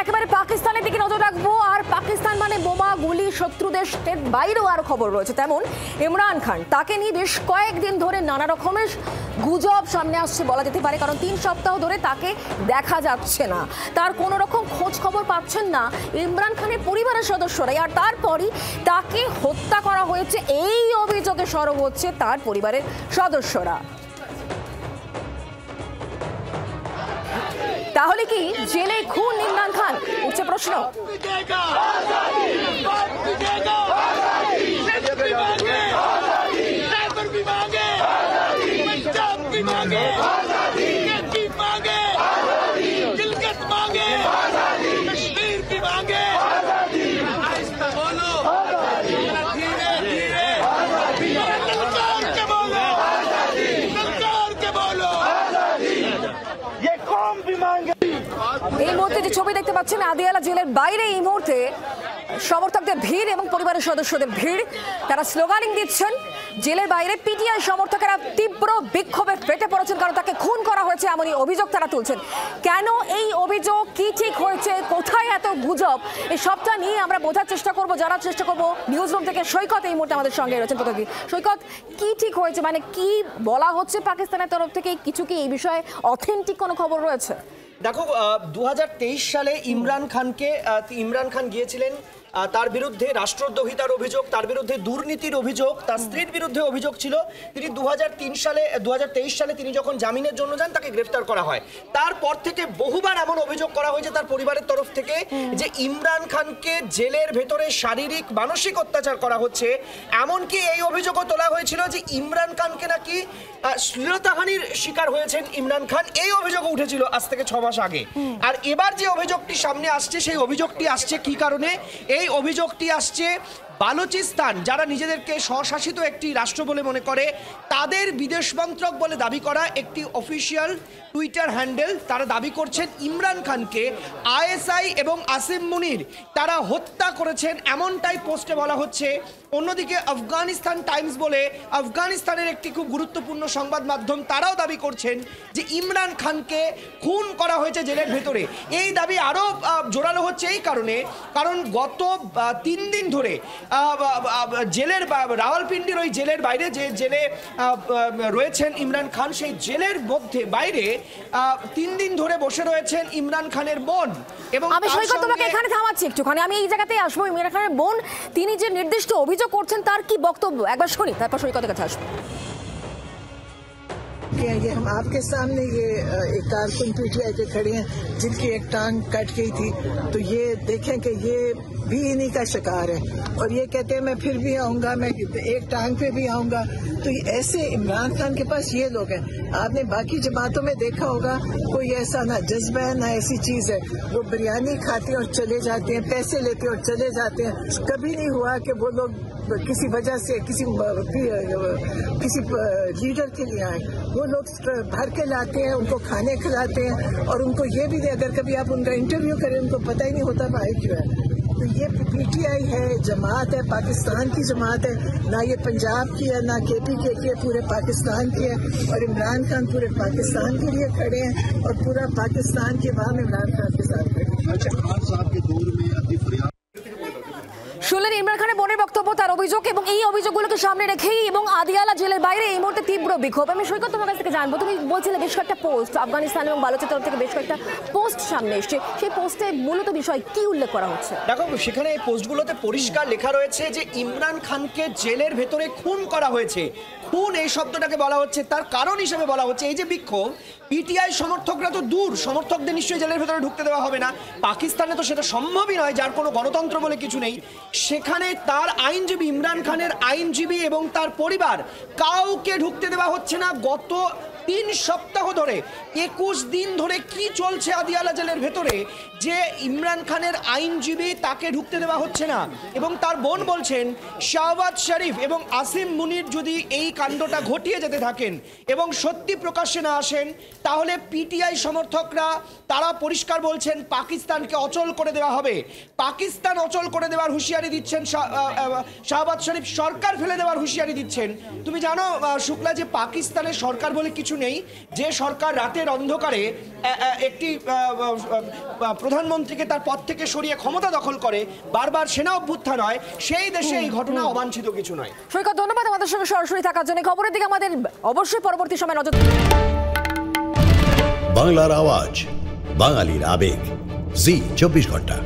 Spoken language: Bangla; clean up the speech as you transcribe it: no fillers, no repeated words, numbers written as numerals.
একেবারে পাকিস্তানের দিকে নজর রাখবো। আর পাকিস্তান মানে বোমা গুলি, শত্রু দেশের বাইরেও আরো খবর রয়েছে। তেমন ইমরান খান, তাকে নিয়ে বেশ কয়েকদিন ধরে নানা রকমের গুজব সামনে আসছে বলা যেতে পারে। কারণ 3 সপ্তাহ ধরে তাকে দেখা যাচ্ছে না, তার কোনো রকম খোঁজ খবর পাচ্ছেন না ইমরান খানের পরিবারের সদস্যরাই। আর তারপরই তাকে হত্যা করা হয়েছে এই অভিযোগে সরব হচ্ছে তার পরিবারের সদস্যরা। তাহলে কি জেলে খুন ইমরান খান, উঠছে প্রশ্ন। এই মুহূর্তে যে ছবি দেখতে পাচ্ছেন আদিয়ালা জেলের বাইরে এই মুহূর্তে সমর্থকদের ভিড় এবং পরিবারের সদস্যদের ভিড়। তারা স্লোগানিং দিচ্ছেন। জেলের বাইরে পিটিআই সমর্থকেরা তীব্র বিক্ষোভে ফেটে পড়েছেন, কারণ তাকে খুন করা হয়েছে এমনই অভিযোগ তারা তুলছেন। কেন এই অভিযোগ, কি ঠিক হয়েছে, কোথায় এত গুজব, এই সবটা নিয়ে আমরা বোঝার চেষ্টা করব, জানার চেষ্টা করব। নিউজ রুম থেকে সৈকত এই মুহূর্তে আমাদের সঙ্গে রয়েছেন। প্রতিনিধি সৈকত, কি ঠিক হয়েছে, মানে কি বলা হচ্ছে পাকিস্তানের তরফ থেকে? কিছু কি এই বিষয়ে অথেন্টিক কোনো খবর রয়েছে? দেখো, 2023 সালে ইমরান খান গিয়েছিলেন, তার বিরুদ্ধে রাষ্ট্রদ্রোহিতার অভিযোগ, তার বিরুদ্ধে দুর্নীতির অভিযোগ, তার স্ত্রীর বিরুদ্ধে অভিযোগ ছিল। তিনি 2023 সালে তিনি যখন জামিনের জন্য যান, তাকে গ্রেফতার করা হয়। তারপর থেকে বহুবার এমন অভিযোগ করা হয়েছে তার পরিবারের তরফ থেকে যে ইমরান খানকে জেলের ভেতরে শারীরিক মানসিক অত্যাচার করা হচ্ছে। এমনকি এই অভিযোগও তোলা হয়েছিল যে ইমরান খানকে নাকি শ্লীলতাহানির শিকার হয়েছেন ইমরান খান। এই অভিযোগও উঠেছিল আজ থেকে 6 মাস আগে। আর এবার যে অভিযোগটি সামনে আসছে, সেই অভিযোগটি আসছে কি কারণে? এই অভিযোগটি আসছে বালুচিস্তান, যারা নিজেদেরকে স্বশাসিত একটি রাষ্ট্র বলে মনে করে, তাদের বিদেশ মন্ত্রক বলে দাবি করা একটি অফিসিয়াল টুইটার হ্যান্ডেল, তারা দাবি করছেন ইমরান খানকে আইএসআই এবং আসিম মুনির তারা হত্যা করেছেন, এমনটাই পোস্টে বলা হচ্ছে। অন্যদিকে আফগানিস্তান টাইমস বলে আফগানিস্তানের একটি খুব গুরুত্বপূর্ণ সংবাদ মাধ্যম, তারাও দাবি করছেন যে ইমরান খানকে খুন করা হয়েছে জেলের ভেতরে। এই দাবি আরও জোরালো হচ্ছে এই কারণে, কারণ গত 3 দিন ধরে জেলের রাওয়ালপিন্ডির ওই জেলের বাইরে যে জেলে রয়েছেন ইমরান খান, সেই জেলের মধ্যে বাইরে 3 দিন ধরে বসে রয়েছেন ইমরান খানের বোন। এবং আমি সৈকত তোমাকে এখানে থামাচ্ছি একটুখানি, আমি এই জায়গাতেই আসবো। ইমরান খানের বোন, তিনি যে নির্দিষ্ট অভিযোগ করছেন তার কি বক্তব্য একবার শুনি, তারপর সৈকতের কাছে আসবো। ये हम आपके सामने ये एक कारकुन पीटीआई के खड़े हैं जिनकी एक टांग कट गई थी, तो ये देखें कि ये भी इन्हीं का शिकार है। और ये कहते हैं मैं फिर भी आऊंगा, मैं एक टांग पे भी आऊंगा। तो ऐसे इमरान खान के पास ये लोग हैं। आपने बाकी जमातों में देखा होगा, कोई ऐसा ना जज्बा है ना ऐसी चीज है। वो बिरयानी खाते हैं और चले जाते हैं, पैसे लेते हैं और चले जाते हैं। कभी नहीं हुआ कि वो लोग किसी वजह से किसी लीडर के लिए आए। वो लोग भर के लाते हैं, उनको खाने खिलाते हैं, और उनको ये भी अगर कभी आप उनका इंटरव्यू करें, उनको पता ही नहीं होता भाई क्यों है। तो ये पीटीआई है, जमात है, पाकिस्तान की जमात है, ना ये पंजाब की है ना केपीके की है, पूरे पाकिस्तान की है। और इमरान खान पूरे पाकिस्तान के लिए खड़े हैं, और पूरा पाकिस्तान के बाद इमरान खान के साथ खड़े हैं। শুনলেন ইমরান খানের বোনের বক্তব্য, তার অভিযোগ, এবং এই অভিযোগগুলোকে সামনে রেখেই এবং আদিয়ালা জেলের বাইরে এই মুহূর্তে তীব্র বিক্ষোভ। আমি সৈকত তোমার কাছ থেকে জানবো, তুমি বলছিলে বেশ কয়েকটা পোস্ট আফগানিস্তান এবং বালুচের তরফ থেকে বেশ কয়েকটা পোস্ট সামনে এসছে, সেই পোস্টে মূলত বিষয় কি উল্লেখ করা হচ্ছে? দেখো, সেখানে এই পোস্টগুলোতে পরিষ্কার লেখা রয়েছে যে ইমরান খানকে জেলের ভেতরে খুন করা হয়েছে। খুন এই শব্দটাকে বলা হচ্ছে, তার কারণ হিসেবে বলা হচ্ছে এই যে বিক্ষোভ, পিটিআই সমর্থকরা তো দূর, সমর্থকদের নিশ্চয়ই জেলের ভেতরে ঢুকতে দেওয়া হবে না। পাকিস্তানে তো সেটা সম্ভবই নয়, যার কোনো গণতন্ত্র বলে কিছু নেই। সেখানে তার আইনজীবী, ইমরান খানের আইনজীবী এবং তার পরিবার, কাউকে ঢুকতে দেওয়া হচ্ছে না। গত 3 সপ্তাহ ধরে 21 দিন ধরে কি চলছে আদিয়ালা জেলের ভেতরে, যে ইমরান খানের আইনজীবী তাকে ঢুকতে দেওয়া হচ্ছে না। এবং তার বোন বলছেন শাহবাজ শরীফ এবং আসিম মুনির যদি এই কাণ্ডটা ঘটিয়ে যেতে থাকেন এবং সত্যি প্রকাশ্যে না আসেন, তাহলে পিটিআই সমর্থকরা তারা পরিষ্কার বলছেন পাকিস্তানকে অচল করে দেওয়া হবে। পাকিস্তান অচল করে দেওয়ার হুঁশিয়ারি দিচ্ছেন শাহবাজ শরীফ, সরকার ফেলে দেওয়ার হুঁশিয়ারি দিচ্ছেন। তুমি জানো শুক্লা, যে পাকিস্তানের সরকার বলে কিছু কিছু নেই। যে সরকার রাতের অন্ধকারে একটি প্রধানমন্ত্রীকে তার পদ থেকে সরিয়ে ক্ষমতা দখল করে, বারবার সেনা অভ্যুত্থান হয়, সেই দেশে এই ঘটনা অবাঞ্ছিত কিছু নয়। সৈকত, ধন্যবাদ আমাদের সঙ্গে সরাসরি থাকার জন্য। খবরের দিকে আমাদের অবশ্যই পরবর্তী সময় নজর। বাংলার আওয়াজ, বাঙালির আবেগ, জি 24 ঘন্টা।